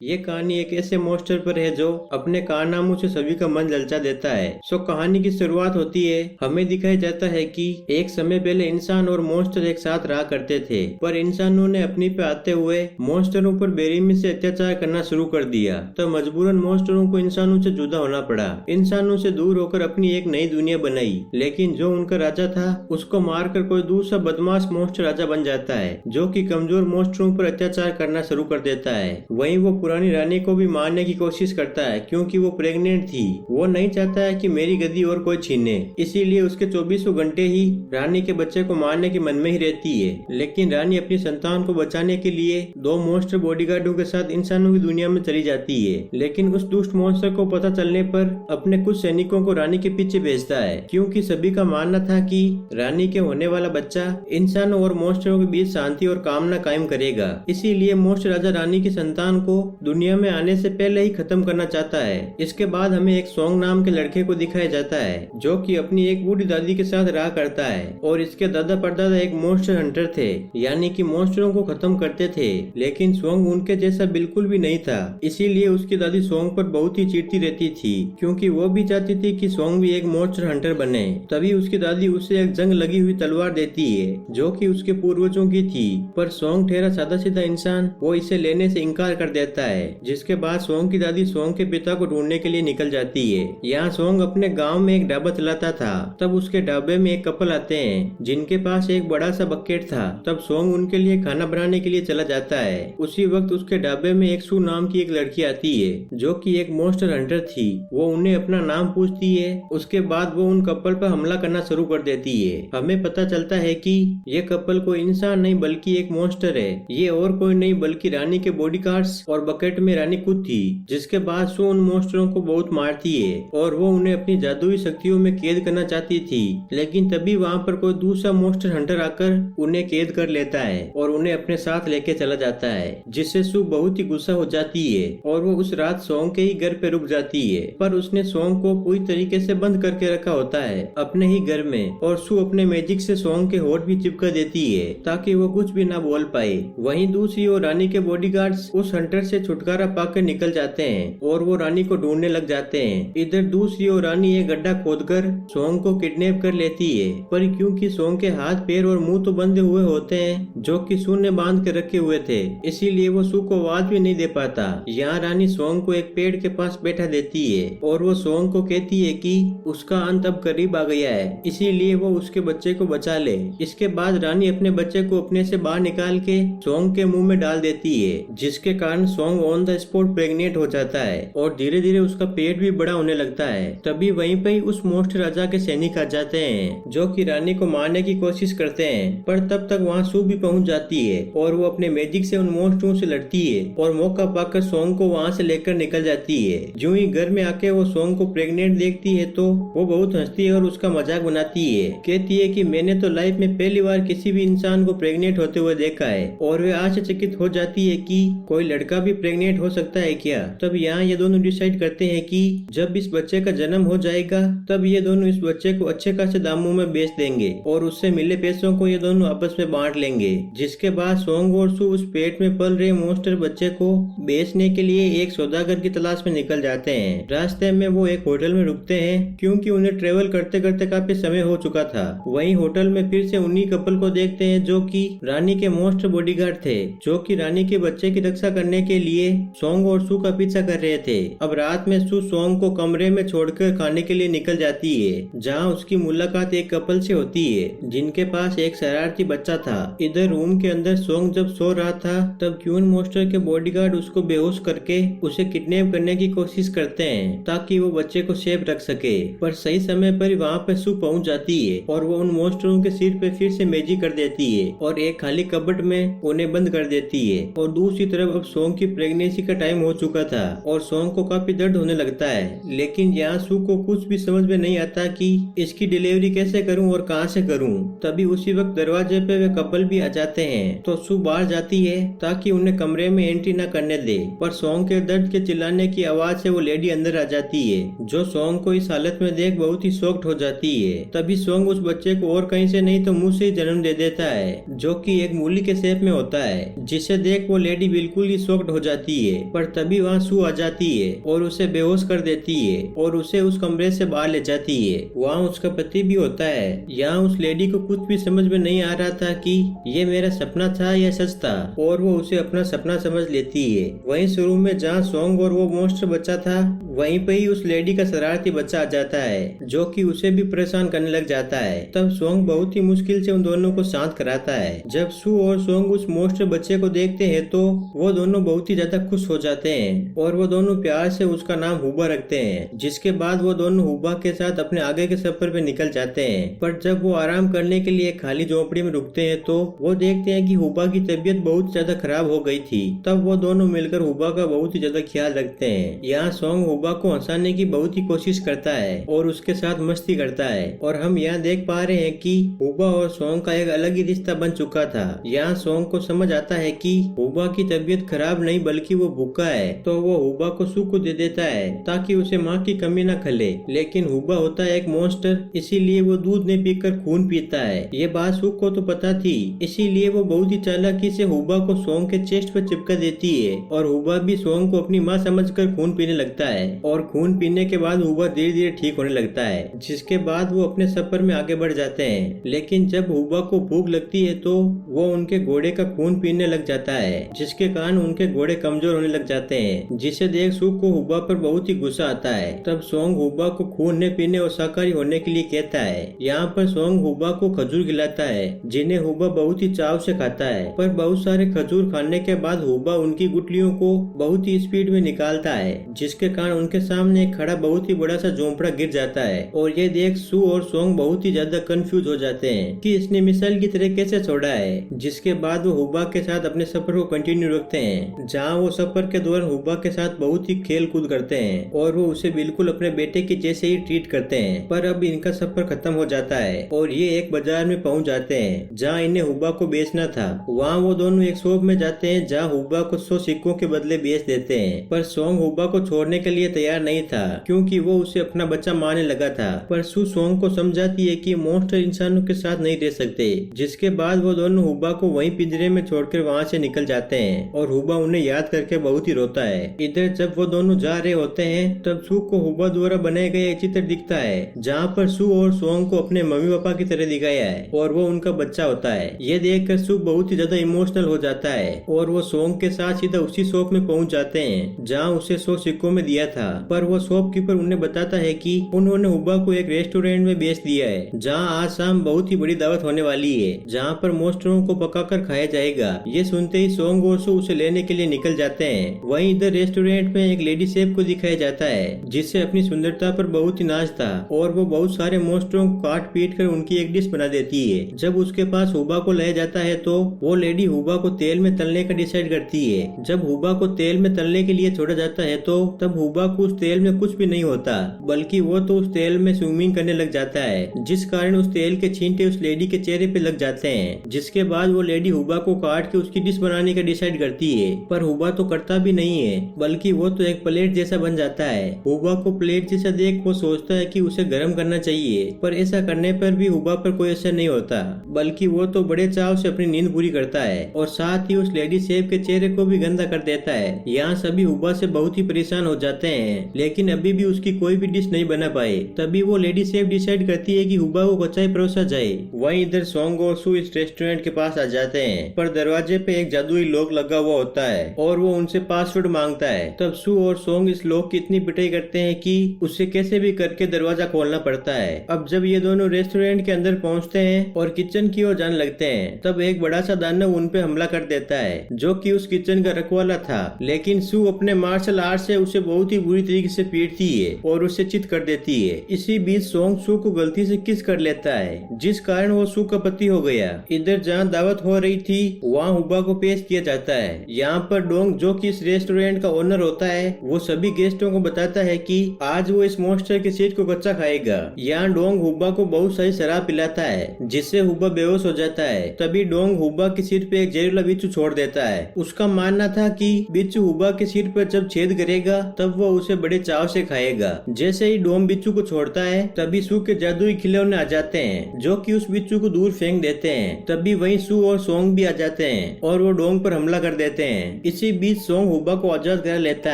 ये कहानी एक ऐसे मॉन्स्टर पर है जो अपने कारनामों से सभी का मन ललचा देता है। कहानी की शुरुआत होती है, हमें दिखाया जाता है कि एक समय पहले इंसान और मॉन्स्टर एक साथ रहा करते थे, पर इंसानों ने अपनी पे आते हुए मॉन्स्टरों पर बेरहमी से अत्याचार करना शुरू कर दिया। तो मजबूरन मॉन्स्टरों को इंसानों से जुदा होना पड़ा। इंसानों से दूर होकर अपनी एक नई दुनिया बनाई, लेकिन जो उनका राजा था उसको मारकर कोई दूसरा बदमाश मॉन्स्टर राजा बन जाता है, जो कि कमजोर मॉन्स्टरों पर अत्याचार करना शुरू कर देता है। वहीं वो पुरानी रानी को भी मारने की कोशिश करता है, क्योंकि वो प्रेग्नेंट थी। वो नहीं चाहता है कि मेरी गद्दी और कोई छीने, इसीलिए उसके 24 घंटे ही रानी के बच्चे को मारने के मन में ही रहती है। लेकिन रानी अपनी संतान को बचाने के लिए 2 मॉन्स्टर बॉडीगार्डों के साथ इंसानों की दुनिया में चली जाती है। लेकिन उस दुष्ट मॉन्स्टर को पता चलने पर अपने कुछ सैनिकों को रानी के पीछे भेजता है, क्योंकि सभी का मानना था कि रानी के होने वाला बच्चा इंसानों और मॉन्स्टरों के बीच शांति और कामना कायम करेगा। इसीलिए मॉन्स्टर राजा रानी की संतान को दुनिया में आने से पहले ही खत्म करना चाहता है। इसके बाद हमें एक सोंग नाम के लड़के को दिखाया जाता है, जो कि अपनी एक बूढ़ी दादी के साथ रहा करता है, और इसके दादा परदादा एक मॉन्स्टर हंटर थे, यानी कि मॉन्स्टरों को खत्म करते थे। लेकिन सोंग उनके जैसा बिल्कुल भी नहीं था, इसीलिए उसकी दादी सोंग पर बहुत ही चिढ़ती रहती थी, क्योंकि वो भी चाहती थी कि सोंग भी एक मॉन्स्टर हंटर बने। तभी उसकी दादी उसे एक जंग लगी हुई तलवार देती है, जो कि उसके पूर्वजों की थी, पर सोंग ठहरा सादा सीधा इंसान, वो इसे लेने से इनकार कर देता है। जिसके बाद सोंग की दादी सोंग के पिता को ढूंढने के लिए निकल जाती है। यहाँ सोंग अपने गांव में एक ढाबा चलाता था। तब उसके ढाबे में एक कपल आते हैं, जिनके पास एक बड़ा सा बकेट था। तब सोंग उनके लिए खाना बनाने के लिए चला जाता है। उसी वक्त उसके ढाबे में एक सू नाम की एक लड़की आती है, जो कि एक मॉन्स्टर हंटर थी। वो उन्हें अपना नाम पूछती है। उसके बाद वो उन कपल पर हमला करना शुरू कर देती है। हमें पता चलता है कि ये कपल कोई इंसान नहीं बल्कि एक मॉन्स्टर है। ये और कोई नहीं बल्कि रानी के बॉडीगार्ड्स और बकेट में रानी खुद थी। जिसके बाद सू उन मॉन्स्टरों को बहुत मारती है और वो उन्हें अपनी जादुई शक्तियों में कैद करना चाहती थी। लेकिन तभी वहाँ पर कोई दूसरा मॉन्स्टर हंटर आकर उन्हें कैद कर लेता है और उन्हें अपने साथ लेके चला जाता है, जिससे सू बहुत ही गुस्सा हो जाती है और वो उस रात सोंग के ही घर पे रुक जाती है। पर उसने सोंग को पूरी तरीके से बंद करके रखा होता है अपने ही घर में, और सू अपने मैजिक से सोंग के होठ भी चिपका देती है ताकि वो कुछ भी ना बोल पाए। वहीं दूसरी ओर रानी के बॉडीगार्ड्स उस हंटर से छुटकारा पाकर निकल जाते हैं और वो रानी को ढूंढने लग जाते हैं। इधर दूसरी ओर रानी एक गड्ढा खोदकर सोंग को किडनैप कर लेती है, पर क्योंकि सोंग के हाथ पैर और मुंह तो बंधे हुए होते हैं, जो कि सू ने बांध के रखे हुए थे, इसीलिए वो सू को आवाज भी नहीं दे पाता। यहाँ रानी सोंग को एक पेड़ के पास बैठा देती है और वो सोंग को कहती है कि उसका अंत अब करीब आ गया है, इसीलिए वो उसके बच्चे को बचा ले। इसके बाद रानी अपने बच्चे को अपने से बाहर निकाल के सोंग के मुंह में डाल देती है, जिसके कारण song on the spot pregnant हो जाता है और धीरे धीरे उसका पेट भी बड़ा होने लगता है। तभी वहीं पे ही उस मॉन्स्टर राजा के सैनिक आ जाते हैं, जो कि रानी को मारने की कोशिश करते हैं, पर तब तक वहाँ सू भी पहुंच जाती है और वो अपने मैजिक से उन मॉन्स्टरों से लड़ती है और मौका पाकर सोंग को वहाँ से लेकर निकल जाती है। जो ही घर में आके वो सोंग को प्रेग्नेंट देखती है तो वो बहुत हंसती है और उसका मजाक बनाती है। कहती है कि मैंने तो लाइफ में पहली बार किसी भी इंसान को प्रेग्नेंट होते हुए देखा है, और वे आश्चर्यचकित हो जाती है कि कोई लड़का भी प्रेग्नेंट हो सकता है क्या। तब यहाँ ये दोनों डिसाइड करते हैं कि जब इस बच्चे का जन्म हो जाएगा तब ये दोनों इस बच्चे को अच्छे खासे दामों में बेच देंगे और उससे मिले पैसों को ये दोनों आपस में बांट लेंगे। जिसके बाद सोंग और सू उस पेट में पल रहे मॉन्स्टर बच्चे को बेचने के लिए एक सौदागर की तलाश में निकल जाते हैं। रास्ते में वो एक होटल में रुकते हैं, क्योंकि उन्हें ट्रेवल करते करते काफी समय हो चुका था। वहीं होटल में फिर से उन्हीं कपल को देखते हैं, जो कि रानी के मॉन्स्टर बॉडीगार्ड थे, जो कि रानी के बच्चे की रक्षा करने के लिए सोंग और सू का पीछा कर रहे थे। अब रात में सू सोंग को कमरे में छोड़कर खाने के लिए निकल जाती है, जहां उसकी मुलाकात एक कपल से होती है, जिनके पास एक शरारती बच्चा था। इधर रूम के अंदर सोंग जब सो रहा था तब क्यून मॉन्स्टर के बॉडीगार्ड उसको बेहोश करके उसे किडनैप करने की कोशिश करते हैं, ताकि वो बच्चे को सेफ रख सके। पर सही समय पर वहाँ पे सू पहुँच जाती है और वो उन मॉन्स्टरों के सिर पे फिर से मैजिक कर देती है और एक खाली कबर्ड में उन्हें बंद कर देती है। और दूसरी तरफ अब सोंग की प्रेगनेंसी का टाइम हो चुका था और सोंग को काफी दर्द होने लगता है, लेकिन यहाँ सू को कुछ भी समझ में नहीं आता कि इसकी डिलीवरी कैसे करूं और कहां से करूं। तभी उसी वक्त दरवाजे पे वे कपल भी आ जाते हैं, तो सू बाहर जाती है ताकि उन्हें कमरे में एंट्री न करने दे, पर सोंग के दर्द के चिल्लाने की आवाज से वो लेडी अंदर आ जाती है, जो सोंग को इस हालत में देख बहुत ही शॉक्ड हो जाती है। तभी सोंग उस बच्चे को और कहीं से नहीं तो मुंह से ही जन्म दे देता है, जो कि एक मूली के शेप में होता है, जिसे देख वो लेडी बिल्कुल ही शॉक्ड हो जाती है, पर तभी वहाँ सू आ जाती है और उसे बेहोश कर देती है और उसे उस कमरे से बाहर ले जाती है। वहाँ उसका पति भी होता है। यहाँ उस लेडी को कुछ भी समझ में नहीं आ रहा था कि ये मेरा सपना था या सच था, और वो उसे अपना सपना समझ लेती है। वहीं शुरू में जहाँ सोंग और वो मॉन्स्टर बच्चा था, वहीं पे ही उस लेडी का शरारती बच्चा आ जाता है, जो कि उसे भी परेशान करने लग जाता है। तब सोंग बहुत ही मुश्किल से उन दोनों को शांत कराता है। जब सू और सोंग उस मॉन्स्टर बच्चे को देखते हैं तो वो दोनों बहुत ही ज्यादा खुश हो जाते हैं और वो दोनों प्यार से उसका नाम हुबा रखते हैं। जिसके बाद वो दोनों हुबा के साथ अपने आगे के सफर पे निकल जाते हैं। पर जब वो आराम करने के लिए खाली झोपड़ी में रुकते हैं तो वो देखते हैं कि हुबा की तबीयत बहुत ज्यादा खराब हो गई थी। तब वो दोनों मिलकर हुबा का बहुत ही ज्यादा ख्याल रखते हैं। यहाँ सोंग हुबा को हंसाने की बहुत ही कोशिश करता है और उसके साथ मस्ती करता है, और हम यहाँ देख पा रहे हैं कि हुबा और सोंग का एक अलग ही रिश्ता बन चुका था। यहाँ सोंग को समझ आता है कि हुबा की तबीयत खराब नहीं बल्कि वो भूखा है, तो वो हुबा को सू को दे देता है ताकि उसे माँ की कमी न खले। लेकिन हुबा होता है एक मॉन्स्टर, इसीलिए वो दूध नहीं पीकर खून पीता है। ये बात सू को तो पता थी, इसीलिए वो बहुत ही चालाकी से हुबा को सोंग के चेस्ट पर चिपका देती है और हुबा भी सोंग को अपनी माँ समझकर खून पीने लगता है। और खून पीने के बाद हुबा धीरे धीरे ठीक होने लगता है, जिसके बाद वो अपने सफर में आगे बढ़ जाते हैं। लेकिन जब हुबा को भूख लगती है तो वो उनके घोड़े का खून पीने लग जाता है, जिसके कारण उनके घोड़े कमजोर होने लग जाते हैं, जिसे देख सू को हुबा पर बहुत ही गुस्सा आता है। तब सोंग हुबा को खून न पीने और शाकाहारी होने के लिए कहता है। यहाँ पर सोंग हुबा को खजूर खिलाता है, जिन्हें हुबा बहुत ही चाव से खाता है। पर बहुत सारे खजूर खाने के बाद हुबा उनकी गुटलियों को बहुत ही स्पीड में निकालता है, जिसके कारण उनके सामने खड़ा बहुत ही बड़ा सा झोंपड़ा गिर जाता है। और ये देख सू और सोंग बहुत ही ज्यादा कंफ्यूज हो जाते हैं कि इसने मिसाइल की तरह कैसे छोड़ा है। जिसके बाद वो हुबा के साथ अपने सफर को कंटिन्यू रखते हैं, जहाँ वो सफर के दौरान हुबा के साथ बहुत ही खेल कूद करते हैं और वो उसे बिल्कुल अपने बेटे के जैसे ही ट्रीट करते हैं। पर अब इनका सफर खत्म हो जाता है और ये एक बाजार में पहुंच जाते हैं, जहाँ इन्हें हुबा को बेचना था। वहाँ वो दोनों एक शॉप में जाते हैं, जहाँ हुबा को 100 सिक्कों के बदले बेच देते हैं। पर सोंग हुबा को छोड़ने के लिए तैयार नहीं था, क्योंकि वो उसे अपना बच्चा मानने लगा था। पर सू सोंग को समझाती है कि मॉन्स्टर इंसानों के साथ नहीं रह सकते। जिसके बाद वो दोनों हुबा को वहीं पिंजरे में छोड़कर वहाँ से निकल जाते हैं और हुबा उन्हें याद करके बहुत ही रोता है। इधर जब वो दोनों जा रहे होते हैं तब सू को हुबा द्वारा बनाए गए एक चित्र दिखता है, जहाँ पर सू और सोंग को अपने मम्मी पापा की तरह दिखाया है और वो उनका बच्चा होता है। ये देखकर सू बहुत ही ज्यादा इमोशनल हो जाता है और वो सोंग के साथ सीधा उसी शॉप में पहुंच जाते हैं, जहाँ उसे 100 सिक्कों में दिया था। पर वो शॉपकीपर उन्हें बताता है कि उन्होंने हुबा को एक रेस्टोरेंट में बेच दिया है, जहाँ आज शाम बहुत ही बड़ी दावत होने वाली है, जहाँ पर मॉन्स्टरों को पकाकर खाया जाएगा। ये सुनते ही सोंग और सू उसे लेने के लिए निकल जाते हैं। वहीं इधर रेस्टोरेंट में एक लेडी शेफ को दिखाया जाता है, जिससे अपनी सुंदरता पर बहुत ही नाज था और वो बहुत सारे मॉन्स्टरों को काट पीट कर उनकी एक डिश बना देती है। जब उसके पास हुबा को लाया जाता है तो वो लेडी हुबा को तेल में तलने का डिसाइड करती है। जब हुबा को तेल में तलने के लिए छोड़ा जाता है तो तब हुबा को उस तेल में कुछ भी नहीं होता, बल्कि वो तो उस तेल में स्विमिंग करने लग जाता है, जिस कारण उस तेल के छींटे उस लेडी के चेहरे पे लग जाते हैं। जिसके बाद वो लेडी हुबा को काट के उसकी डिश बनाने का डिसाइड करती है, पर हुबा तो करता भी नहीं है, बल्कि वो तो एक प्लेट जैसा बन जाता है। हुबा को प्लेट जैसा देख वो सोचता है कि उसे गर्म करना चाहिए, पर ऐसा करने पर भी हुबा पर कोई असर नहीं होता, बल्कि वो तो बड़े चाव से अपनी नींद पूरी करता है और साथ ही उस लेडी शेफ के चेहरे को भी गंदा कर देता है। यहाँ सभी हुबा से बहुत ही परेशान हो जाते हैं, लेकिन अभी भी उसकी कोई भी डिश नहीं बना पाए। तभी वो लेडी शेफ डिसाइड करती है कि हुबा को कच्चा ही परोसा जाए। वहीं इधर सोंग और सू इस रेस्टोरेंट के पास आ जाते हैं, पर दरवाजे पे एक जादुई लॉक लगा हुआ होता है और वो उनसे पासवर्ड मांगता है। तब सू और सोंग इस लॉक की इतनी पिटाई करते हैं कि उसे कैसे भी करके दरवाजा खोलना पड़ता है। अब जब ये दोनों रेस्टोरेंट के अंदर पहुंचते हैं और किचन की ओर जाने लगते हैं, तब एक बड़ा सा दानव उन पे हमला कर देता है, जो कि उस किचन का रखवाला था। लेकिन सू अपने मार्शल आर्ट से उसे बहुत ही बुरी तरीके से पीटती है और उसे चित कर देती है। इसी बीच सोंग सू को गलती से किस कर लेता है, जिस कारण वो सू का पति हो गया। इधर जहाँ दावत हो रही थी वहाँ हुबा को पेश किया जाता है। यहाँ पर डोंग, जो कि इस रेस्टोरेंट का ओनर होता है, वो सभी गेस्टों को बताता है कि आज वो इस मॉन्स्टर के शीट को कच्चा खाएगा। यहाँ डोंग हुबा को बहुत सारी शराब पिलाता है, जिससे हुबा बेहोश हो जाता है। तभी डोंग हुबा के सिर पे एक जहरीला बिच्छू छोड़ देता है। उसका मानना था कि बिच्छू हुबा के सिर पर जब छेद करेगा तब वो उसे बड़े चाव से खाएगा। जैसे ही डोम बिच्छू को छोड़ता है तभी सू के जादुई खिलौने आ जाते हैं जो कि उस बिच्छू को दूर फेंक देते हैं। तभी वहीं सू और सोंग भी आ जाते हैं और वो डोंग पर हमला कर देते हैं। इसी बीच सोंग हुबा को आजाद कर लेता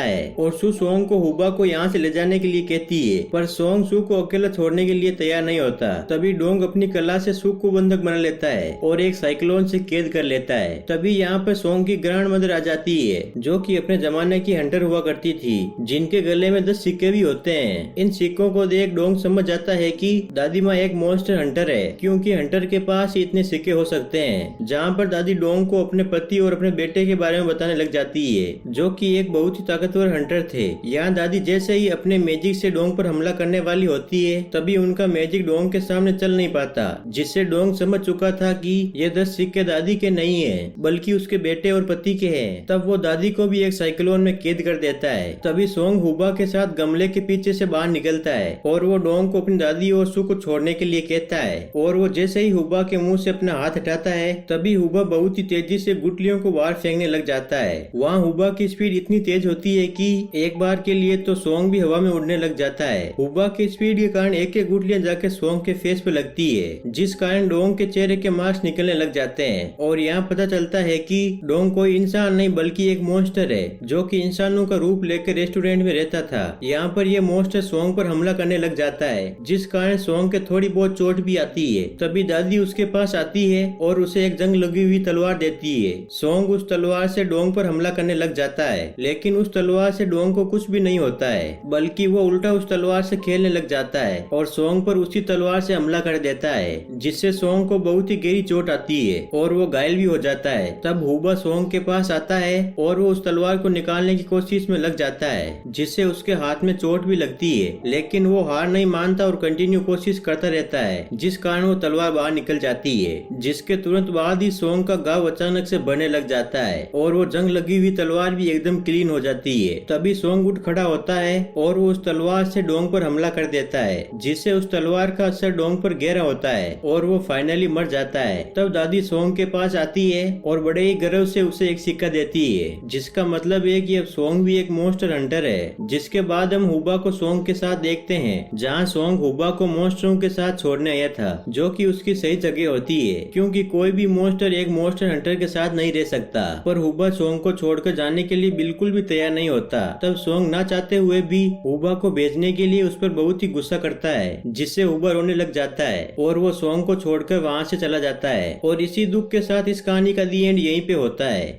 है और सू सोंग को हुबा को यहाँ से ले जाने के लिए कहती है, पर सोंग सू को अकेला छोड़ने के लिए तैयार नहीं होता। तभी डोंग अपनी कला से सू को बंधक बना लेता है और एक साइक्लोन से कैद कर लेता है। तभी यहाँ पर सोंग की ग्रैंड मदर आ जाती है जो कि अपने जमाने की हंटर हुआ करती थी, जिनके गले में 10 सिक्के भी होते हैं। इन सिक्कों को देख डोंग समझ जाता है कि दादी माँ एक मॉन्स्टर हंटर है, क्योंकि हंटर के पास ही इतने सिक्के हो सकते हैं। जहाँ पर दादी डोंग को अपने पति और अपने बेटे के बारे में बताने लग जाती है जो कि एक बहुत ही ताकतवर हंटर थे। यहाँ दादी जैसे ही अपने मैजिक से डोंग पर हमला करने वाली होती है तभी उनका मैजिक डोंग के सामने चल नहीं पाता, जिससे डोंग समझ चुका था कि ये 10 सिक्के दादी के नहीं है बल्कि उसके बेटे और पति के हैं। तब वो दादी को भी एक साइक्लोन में कैद कर देता है। तभी सोंग हुबा के साथ गमले के पीछे से बाहर निकलता है और वो डोंग को अपनी दादी और सू को छोड़ने के लिए कहता है और वो जैसे ही हुबा के मुंह से अपना हाथ हटाता है तभी हुबा बहुत ही तेजी से गुटलियों को बाहर फेंकने लग जाता है। वहाँ हुबा की स्पीड इतनी तेज होती है कि एक बार के लिए तो सोंग भी हवा में उड़ने लग जाता है। हुबा की स्पीड के कारण एक एक गुटलियां जाके सोंग के फेस पे लगती है, जिस कारण डोंग के चेहरे के मांस निकलने लग जाते हैं और यहाँ पता चलता है कि डोंग कोई इंसान नहीं बल्कि एक मॉन्स्टर है जो कि इंसानों का रूप लेकर रेस्टोरेंट में रहता था। यहाँ पर यह मॉन्स्टर सोंग पर हमला करने लग जाता है, जिस कारण सोंग के थोड़ी बहुत चोट भी आती है। तभी दादी उसके पास आती है और उसे एक जंग लगी हुई तलवार देती है। सोंग उस तलवार से डोंग पर हमला करने लग जाता है, लेकिन उस तलवार से डोंग को कुछ भी नहीं होता है, बल्कि वो उल्टा उस तलवार से खेलने लग जाता है और सोंग पर उसी तलवार से हमला कर देता है, जिससे सोंग को बहुत ही गहरी चोट आती है और वो घायल भी हो जाता है। तब हुबा सोंग के पास आता है और वो उस तलवार को निकालने की कोशिश में लग जाता है, जिससे उसके हाथ में चोट भी लगती है, लेकिन वो हार नहीं मानता और कंटिन्यू कोशिश करता रहता है, जिस कारण वो तलवार बाहर निकल जाती है। जिसके तुरंत बाद ही सोंग का घाव अचानक से बढ़ने लग जाता है और वो जंग लगी हुई तलवार भी एकदम क्लीन हो जाती है। तभी सोंग उठ खड़ा होता है और वो उस तलवार से डोंग पर हमला कर देता है, जिससे उस तलवार का असर डोंग पर गहरा होता है और वो फाइनली मर जाता है। तब दादी सोंग के पास आती है और बड़े ही गर्व से उसे एक सिक्का देती है, जिसका मतलब है कि अब सोंग भी एक मॉन्स्टर हंटर है। जिसके बाद हम हुबा को सोंग के साथ देखते हैं, जहाँ सोंग हुबा को मॉन्स्टरों के साथ छोड़ने आया था, जो कि उसकी सही जगह होती है, क्योंकि कोई भी मॉन्स्टर एक मॉन्स्टर हंटर के साथ नहीं रह सकता। पर हुबा सोंग को छोड़कर जाने के लिए बिल्कुल भी तैयार नहीं होता। तब सोंग ना चाहते हुए भी हुबा को भेजने के लिए उस पर बहुत ही गुस्सा करता है, जिससे हुबा रोने लग जाता है और वो सोंग को छोड़कर वहाँ से चला जाता है। और इसी दुख के साथ इस कहानी का दी एंड यहीं पे होता है।